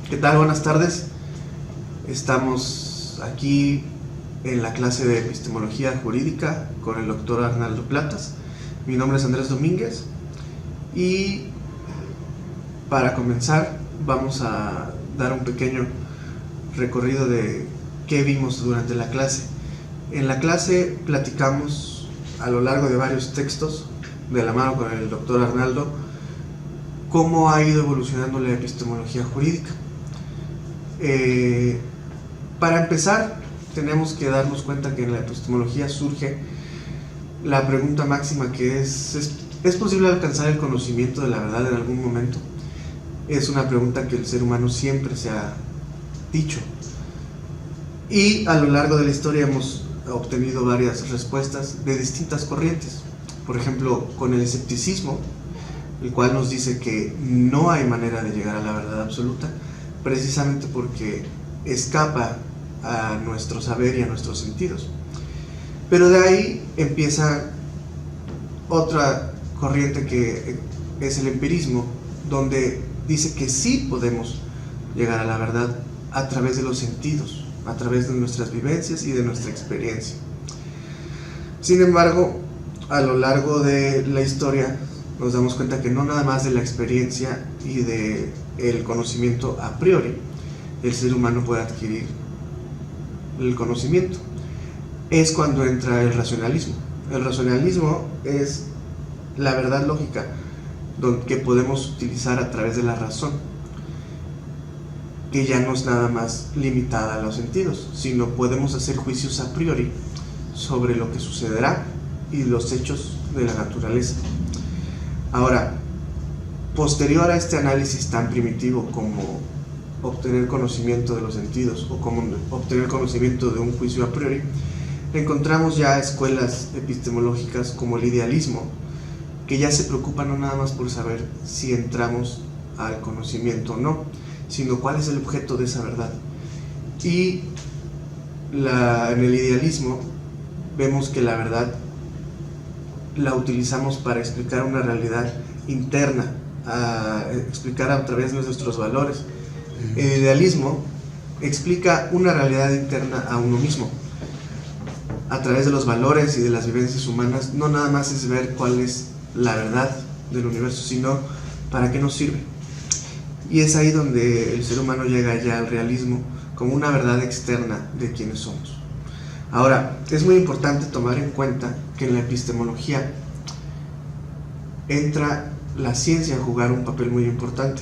¿Qué tal? Buenas tardes. Estamos aquí en la clase de epistemología jurídica con el doctor Arnaldo Platas. Mi nombre es Andrés Domínguez y para comenzar vamos a dar un pequeño recorrido de qué vimos durante la clase. En la clase platicamos a lo largo de varios textos de la mano con el doctor Arnaldo cómo ha ido evolucionando la epistemología jurídica. Para empezar, tenemos que darnos cuenta que en la epistemología surge la pregunta máxima que ¿es posible alcanzar el conocimiento de la verdad en algún momento? Es una pregunta que el ser humano siempre se ha dicho. Y a lo largo de la historia hemos obtenido varias respuestas de distintas corrientes. Por ejemplo, con el escepticismo, el cual nos dice que no hay manera de llegar a la verdad absoluta, precisamente porque escapa a nuestro saber y a nuestros sentidos. Pero de ahí empieza otra corriente que es el empirismo, donde dice que sí podemos llegar a la verdad a través de los sentidos, a través de nuestras vivencias y de nuestra experiencia. Sin embargo, a lo largo de la historia nos damos cuenta que no nada más de la experiencia y de el conocimiento a priori el ser humano puede adquirir el conocimiento. Es cuando entra el racionalismo. El racionalismo es la verdad lógica que podemos utilizar a través de la razón, que ya no es nada más limitada a los sentidos, sino podemos hacer juicios a priori sobre lo que sucederá y los hechos de la naturaleza. Ahora, posterior a este análisis tan primitivo como obtener conocimiento de los sentidos o como obtener conocimiento de un juicio a priori, encontramos ya escuelas epistemológicas como el idealismo, que ya se preocupan no nada más por saber si entramos al conocimiento o no, sino cuál es el objeto de esa verdad. Y en el idealismo vemos que la verdad la utilizamos para explicar una realidad interna, a explicar a través de nuestros valores. El idealismo explica una realidad interna a uno mismo a través de los valores y de las vivencias humanas. No nada más es ver cuál es la verdad del universo, sino para qué nos sirve. Y es ahí donde el ser humano llega ya al realismo como una verdad externa de quiénes somos. Ahora, es muy importante tomar en cuenta que en la epistemología entra la ciencia a jugar un papel muy importante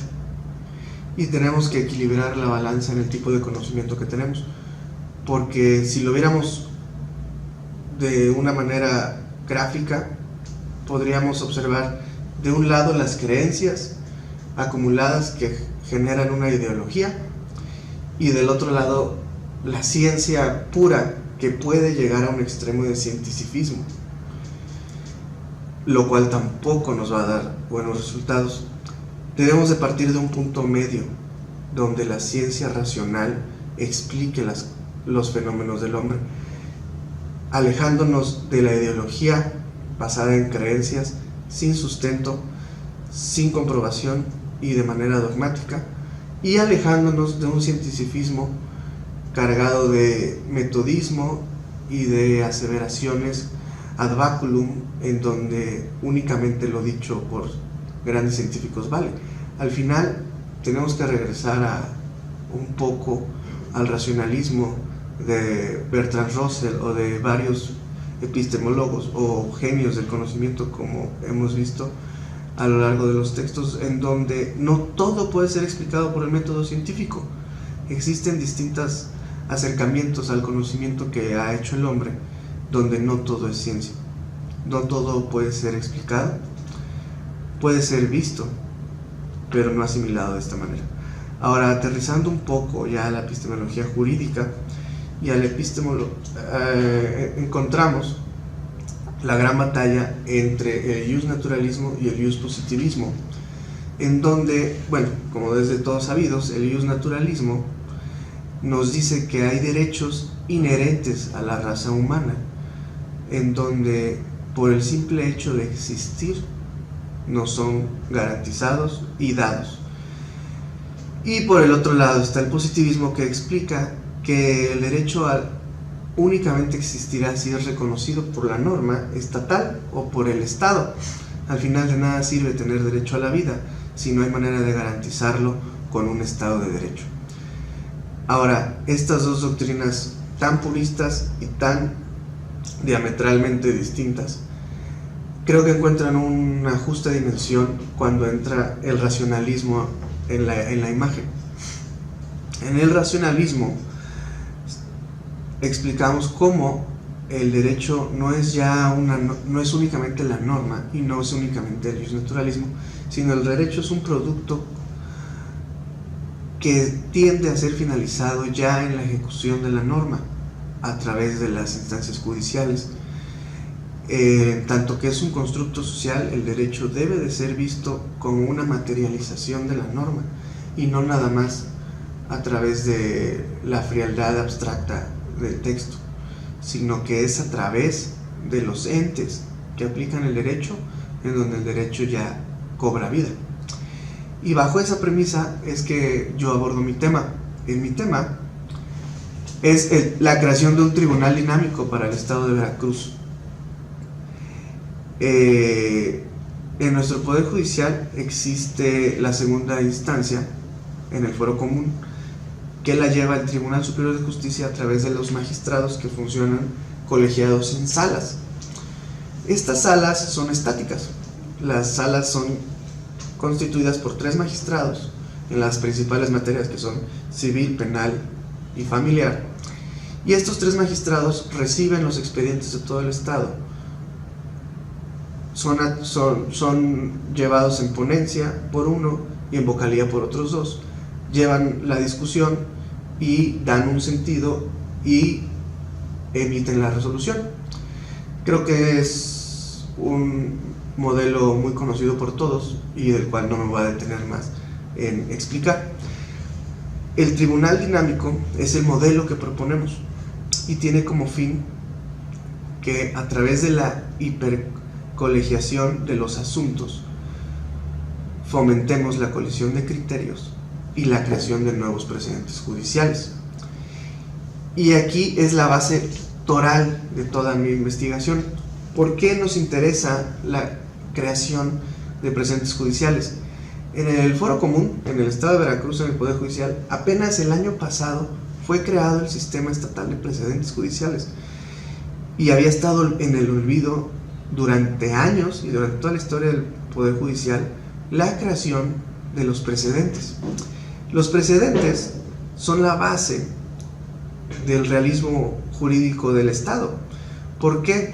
y tenemos que equilibrar la balanza en el tipo de conocimiento que tenemos, porque si lo viéramos de una manera gráfica, podríamos observar de un lado las creencias acumuladas que generan una ideología y del otro lado la ciencia pura que puede llegar a un extremo de cientificismo, lo cual tampoco nos va a dar buenos resultados. Debemos de partir de un punto medio donde la ciencia racional explique los fenómenos del hombre, alejándonos de la ideología basada en creencias sin sustento, sin comprobación y de manera dogmática, y alejándonos de un cientificismo cargado de metodismo y de aseveraciones ad baculum, en donde únicamente lo dicho por grandes científicos vale. Al final tenemos que regresar un poco al racionalismo de Bertrand Russell o de varios epistemólogos o genios del conocimiento, como hemos visto a lo largo de los textos, en donde no todo puede ser explicado por el método científico. Existen distintos acercamientos al conocimiento que ha hecho el hombre, donde no todo es ciencia, no todo puede ser explicado, puede ser visto, pero no asimilado de esta manera. Ahora, aterrizando un poco ya a la epistemología jurídica y al encontramos la gran batalla entre el iusnaturalismo y el iuspositivismo, en donde, bueno, como desde todos sabidos, el iusnaturalismo nos dice que hay derechos inherentes a la raza humana, en donde por el simple hecho de existir nos son garantizados y dados. Y por el otro lado está el positivismo, que explica que el derecho únicamente existirá si es reconocido por la norma estatal o por el Estado. Al final de nada sirve tener derecho a la vida si no hay manera de garantizarlo con un Estado de derecho. Ahora, estas dos doctrinas tan puristas y tan diametralmente distintas, creo que encuentran una justa dimensión cuando entra el racionalismo en la imagen. En el racionalismo explicamos cómo el derecho no es únicamente la norma y no es únicamente el justnaturalismo, sino el derecho es un producto que tiende a ser finalizado ya en la ejecución de la norma a través de las instancias judiciales. Tanto que es un constructo social, el derecho debe de ser visto como una materialización de la norma y no nada más a través de la frialdad abstracta del texto, sino que es a través de los entes que aplican el derecho en donde el derecho ya cobra vida. Y bajo esa premisa es que yo abordo mi tema. En mi tema es la creación de un tribunal dinámico para el estado de Veracruz. En nuestro Poder Judicial existe la segunda instancia en el Foro Común, que la lleva el Tribunal Superior de Justicia a través de los magistrados que funcionan colegiados en salas. Estas salas son estáticas. Las salas son constituidas por 3 magistrados en las principales materias, que son civil, penal y familiar, y estos 3 magistrados reciben los expedientes de todo el estado. Son llevados en ponencia por uno y en vocalía por otros 2, llevan la discusión y dan un sentido y emiten la resolución. Creo que es un modelo muy conocido por todos y del cual no me voy a detener más en explicar. El tribunal dinámico es el modelo que proponemos y tiene como fin que a través de la hipercolegiación de los asuntos fomentemos la colisión de criterios y la creación de nuevos precedentes judiciales. Y aquí es la base toral de toda mi investigación. ¿Por qué nos interesa la creación de precedentes judiciales? En el Foro Común, en el estado de Veracruz, en el Poder Judicial, apenas el año pasado fue creado el sistema estatal de precedentes judiciales y había estado en el olvido durante años y durante toda la historia del Poder Judicial la creación de los precedentes. Los precedentes son la base del realismo jurídico del Estado. ¿Por qué?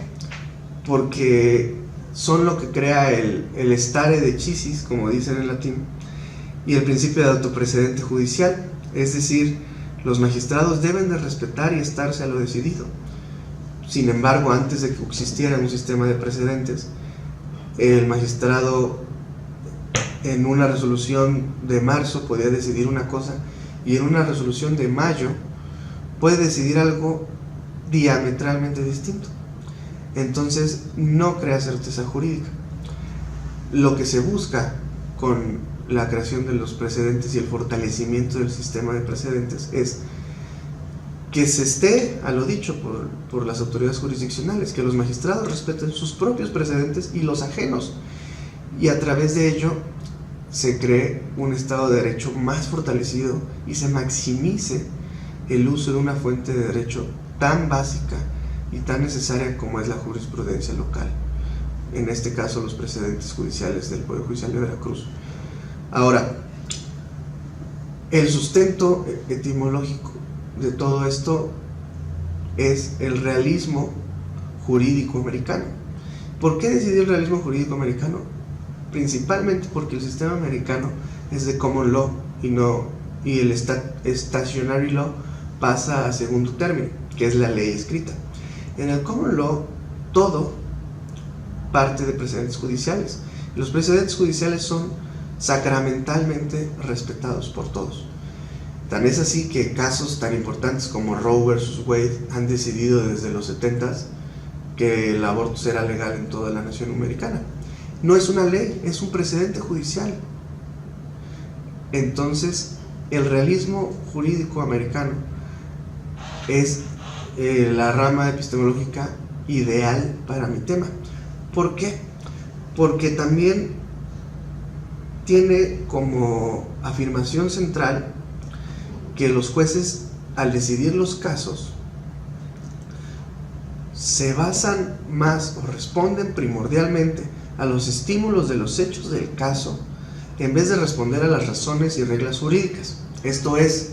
Porque son lo que crea el stare decisis, como dicen en latín, y el principio de autoprecedente judicial, es decir, los magistrados deben de respetar y estarse a lo decidido. Sin embargo, antes de que existiera un sistema de precedentes, el magistrado en una resolución de marzo podía decidir una cosa y en una resolución de mayo puede decidir algo diametralmente distinto. Entonces no crea certeza jurídica. Lo que se busca con la creación de los precedentes y el fortalecimiento del sistema de precedentes es que se esté a lo dicho por las autoridades jurisdiccionales, que los magistrados respeten sus propios precedentes y los ajenos, y a través de ello se cree un Estado de Derecho más fortalecido y se maximice el uso de una fuente de derecho tan básica y tan necesaria como es la jurisprudencia local, en este caso los precedentes judiciales del Poder Judicial de Veracruz. Ahora, el sustento etimológico de todo esto es el realismo jurídico americano. ¿Por qué decidí el realismo jurídico americano? Principalmente porque el sistema americano es de common law y el statutory law pasa a segundo término, que es la ley escrita. En el common law todo parte de precedentes judiciales. Los precedentes judiciales son sacramentalmente respetados por todos. Tan es así que casos tan importantes como Roe versus Wade han decidido desde los 70s que el aborto será legal en toda la nación americana. No es una ley, es un precedente judicial. Entonces, el realismo jurídico americano es la rama epistemológica ideal para mi tema. ¿Por qué? Porque también tiene como afirmación central que los jueces, al decidir los casos, se basan más o responden primordialmente a los estímulos de los hechos del caso en vez de responder a las razones y reglas jurídicas. Esto es,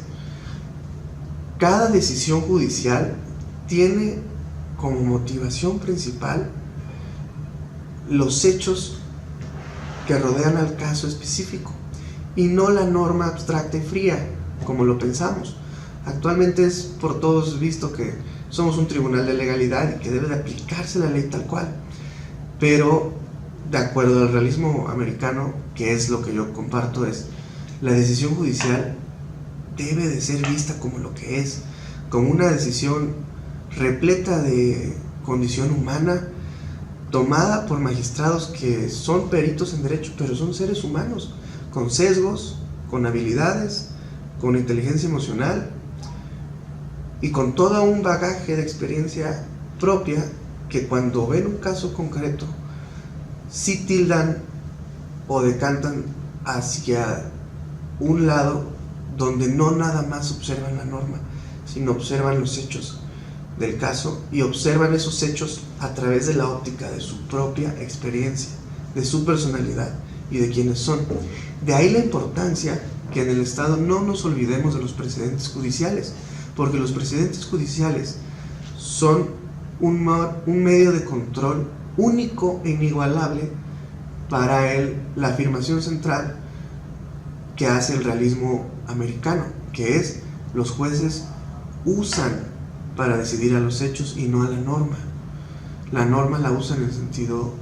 cada decisión judicial tiene como motivación principal los hechos que rodean al caso específico y no la norma abstracta y fría como lo pensamos. Actualmente es por todos visto que somos un tribunal de legalidad y que debe de aplicarse la ley tal cual, pero de acuerdo al realismo americano, que es lo que yo comparto, es la decisión judicial debe de ser vista como lo que es, como una decisión repleta de condición humana, tomada por magistrados que son peritos en derecho, pero son seres humanos, con sesgos, con habilidades, con inteligencia emocional y con todo un bagaje de experiencia propia que cuando ven un caso concreto sí tildan o decantan hacia un lado donde no nada más observan la norma, sino observan los hechos del caso y observan esos hechos a través de la óptica de su propia experiencia, de su personalidad y de quiénes son. De ahí la importancia que en el Estado no nos olvidemos de los precedentes judiciales, porque los precedentes judiciales son un medio de control único e inigualable para la afirmación central que hace el realismo americano, que es los jueces usan para decidir a los hechos y no a la norma. La norma la usan en sentido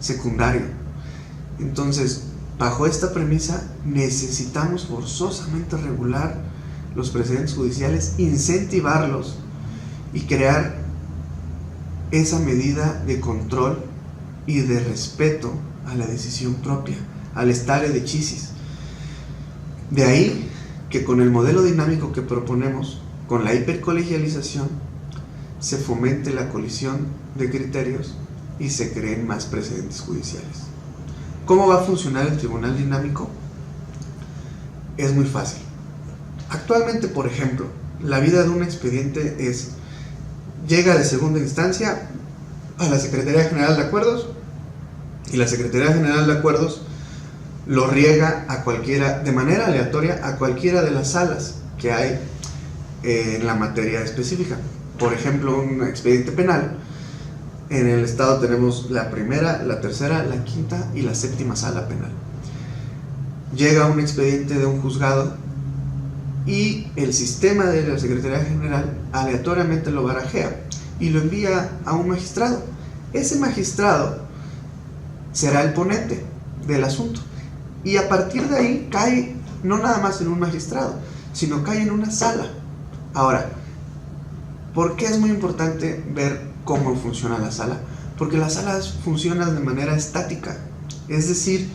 secundario. Entonces, bajo esta premisa, necesitamos forzosamente regular los precedentes judiciales, incentivarlos y crear esa medida de control y de respeto a la decisión propia, al stare decisis. De ahí que con el modelo dinámico que proponemos, con la hipercolegialización, se fomente la colisión de criterios y se creen más precedentes judiciales. ¿Cómo va a funcionar el tribunal dinámico? Es muy fácil. Actualmente, por ejemplo, la vida de un expediente llega de segunda instancia a la Secretaría General de Acuerdos y la Secretaría General de Acuerdos lo riega de manera aleatoria a cualquiera de las salas que hay en la materia específica. Por ejemplo, un expediente penal, en el estado tenemos la primera, la tercera, la quinta y la séptima sala penal. Llega un expediente de un juzgado y el sistema de la Secretaría General aleatoriamente lo barajea y lo envía a un magistrado. Ese magistrado será el ponente del asunto y a partir de ahí cae no nada más en un magistrado, sino cae en una sala. Ahora, ¿por qué es muy importante ver cómo funciona la sala? Porque las salas funcionan de manera estática, es decir,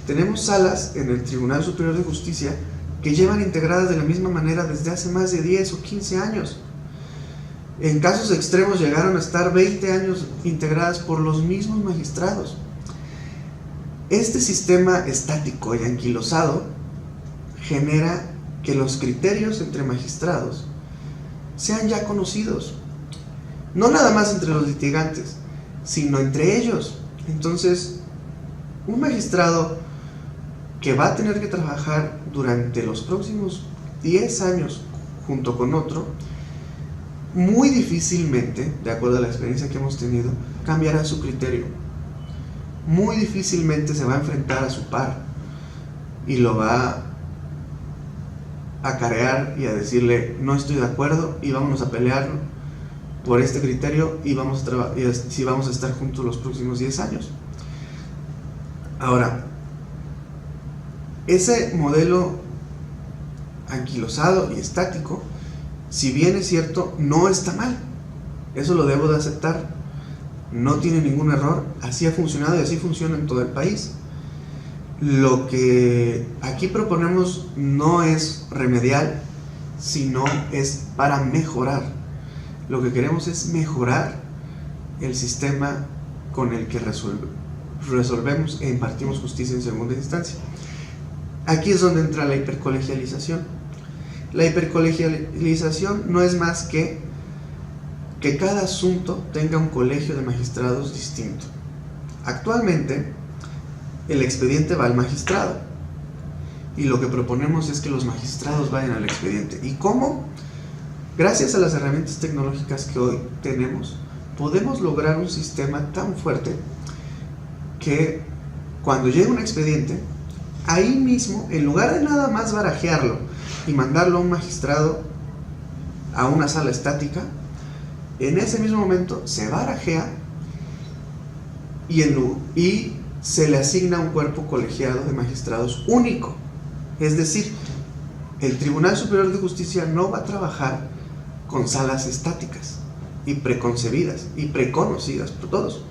tenemos salas en el Tribunal Superior de Justicia que llevan integradas de la misma manera desde hace más de 10 o 15 años. En casos extremos llegaron a estar 20 años integradas por los mismos magistrados. Este sistema estático y anquilosado genera que los criterios entre magistrados sean ya conocidos, no nada más entre los litigantes, sino entre ellos. Entonces, un magistrado que va a tener que trabajar durante los próximos 10 años junto con otro, muy difícilmente, de acuerdo a la experiencia que hemos tenido, cambiará su criterio. Muy difícilmente se va a enfrentar a su par y lo va a carear y a decirle no estoy de acuerdo y vámonos a pelear por este criterio y vamos a estar juntos los próximos 10 años. Ahora, ese modelo anquilosado y estático, si bien es cierto, no está mal. Eso lo debo de aceptar. No tiene ningún error. Así ha funcionado y así funciona en todo el país. Lo que aquí proponemos no es remedial, sino es para mejorar. Lo que queremos es mejorar el sistema con el que resolvemos e impartimos justicia en segunda instancia. Aquí es donde entra la hipercolegialización. La hipercolegialización no es más que cada asunto tenga un colegio de magistrados distinto. Actualmente, el expediente va al magistrado y lo que proponemos es que los magistrados vayan al expediente. ¿Y cómo? Gracias a las herramientas tecnológicas que hoy tenemos, podemos lograr un sistema tan fuerte que cuando llega un expediente, ahí mismo, en lugar de nada más barajearlo y mandarlo a un magistrado a una sala estática, en ese mismo momento se barajea y se le asigna un cuerpo colegiado de magistrados único. Es decir, el Tribunal Superior de Justicia no va a trabajar con salas estáticas y preconcebidas y preconocidas por todos.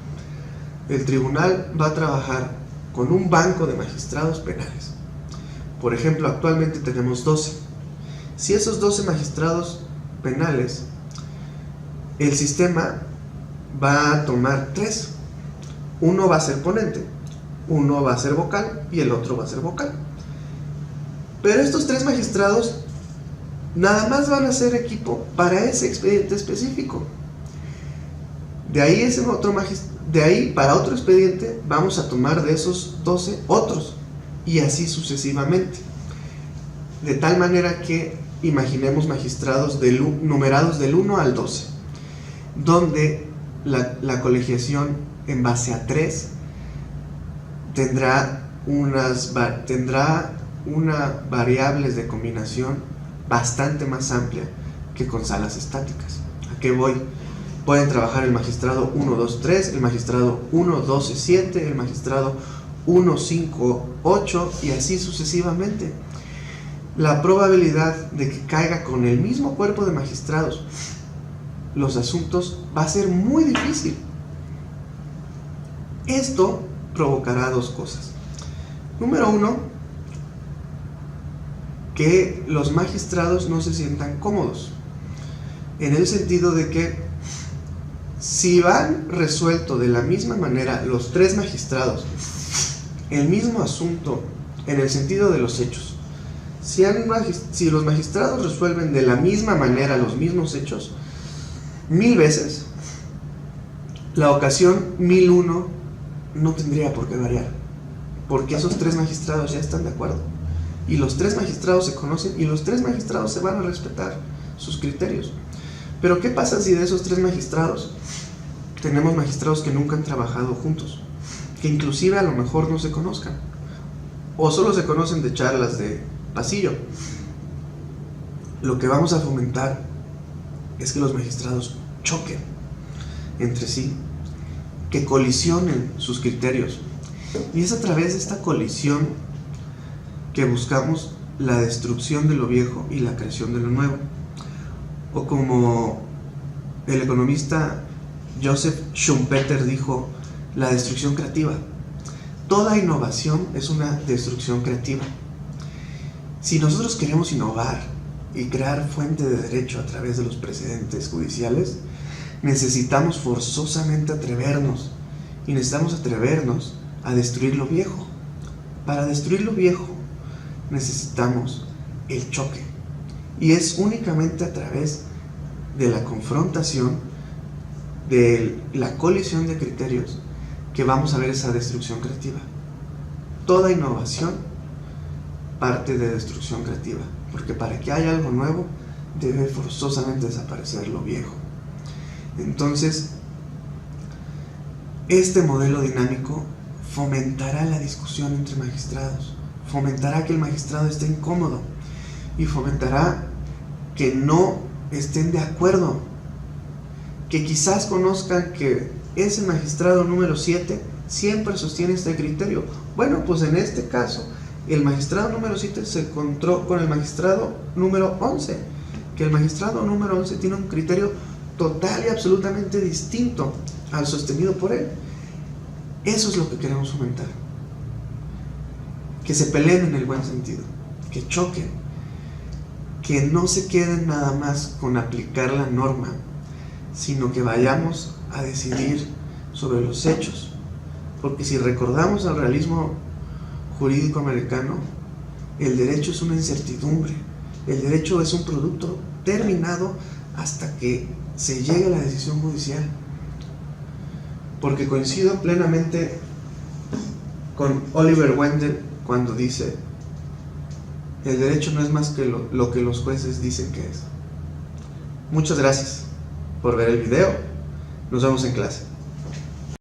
El tribunal va a trabajar con un banco de magistrados penales. Por ejemplo, actualmente tenemos 12. Si esos 12 magistrados penales, el sistema va a tomar 3. Uno va a ser ponente, uno va a ser vocal y el otro va a ser vocal. Pero estos 3 magistrados nada más van a ser equipo para ese expediente específico. De ahí para otro expediente vamos a tomar de esos 12 otros y así sucesivamente. De tal manera que imaginemos magistrados numerados del 1 al 12, donde la colegiación en base a 3 tendrá variables de combinación bastante más amplia que con salas estáticas. ¿A qué voy? Pueden trabajar el magistrado 1, 2, 3, el magistrado 1, 12, 7, el magistrado 1, 5, 8 y así sucesivamente. La probabilidad de que caiga con el mismo cuerpo de magistrados los asuntos va a ser muy difícil. Esto provocará 2 cosas. Número 1, que los magistrados no se sientan cómodos, en el sentido de que si van resuelto de la misma manera los 3 magistrados el mismo asunto en el sentido de los hechos, si los magistrados resuelven de la misma manera los mismos hechos 1000 veces, la ocasión 1001 no tendría por qué variar, porque esos 3 magistrados ya están de acuerdo y los 3 magistrados se conocen y los 3 magistrados se van a respetar sus criterios. Pero ¿qué pasa si de esos 3 magistrados tenemos magistrados que nunca han trabajado juntos, que inclusive a lo mejor no se conozcan o solo se conocen de charlas de pasillo? Lo que vamos a fomentar es que los magistrados choquen entre sí, que colisionen sus criterios, y es a través de esta colisión que buscamos la destrucción de lo viejo y la creación de lo nuevo. O como el economista Joseph Schumpeter dijo, la destrucción creativa. Toda innovación es una destrucción creativa. Si nosotros queremos innovar y crear fuente de derecho a través de los precedentes judiciales, necesitamos forzosamente atrevernos, y necesitamos atrevernos a destruir lo viejo. Para destruir lo viejo necesitamos el choque, y es únicamente a través de la confrontación, de la colisión de criterios, que vamos a ver esa destrucción creativa. Toda innovación parte de destrucción creativa, porque para que haya algo nuevo debe forzosamente desaparecer lo viejo. Entonces, este modelo dinámico fomentará la discusión entre magistrados, fomentará que el magistrado esté incómodo y fomentará que no estén de acuerdo, que quizás conozcan que ese magistrado número 7 siempre sostiene este criterio. Bueno, pues en este caso el magistrado número 7 se encontró con el magistrado número 11, que el magistrado número 11 tiene un criterio total y absolutamente distinto al sostenido por él. Eso es lo que queremos fomentar. que se peleen en el buen sentido, que choquen, que no se queden nada más con aplicar la norma, sino que vayamos a decidir sobre los hechos. Porque si recordamos al realismo jurídico americano, el derecho es una incertidumbre, el derecho es un producto terminado hasta que se llegue a la decisión judicial. Porque coincido plenamente con Oliver Wendell cuando dice: el derecho no es más que lo que los jueces dicen que es. Muchas gracias por ver el video. Nos vemos en clase.